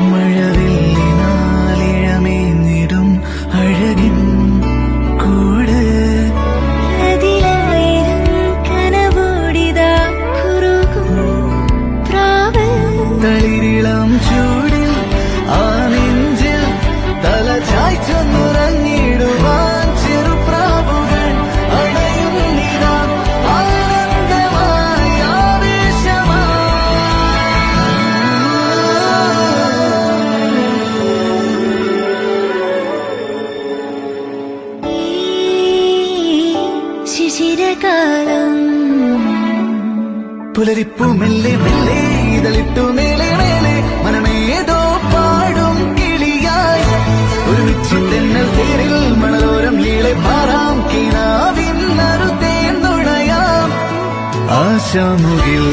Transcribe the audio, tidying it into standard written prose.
മഴവില്ലിനാലിഴമേന്നിടും അഴകിൻ കൂട് അതിലായിരം കനവോടിതാ കുറുകും പ്രാവ് തളിരിളം ചൂടിൽ ആ നെഞ്ചിൽ തല ചായ്ച്ചൊന്നുറങ്ങിടുവാൻ ചെറുപ്രാവുകൾ അണയുന്നിതാ ആനന്ദമായി ഈ ശിശിരകാലം പുലരിപ്പു മെല്ലെ മെല്ലെ ഇതളിട്ടു മേലെ മേലെ മനമേതോ പാടും കിളിയായി ഒരുമിച്ച് തെന്നൽ തേരിൽ മണലോരം ഈളെ പാറാം കിനാവിൻ നറുതേ നുണയാം ആശാമുകിൽ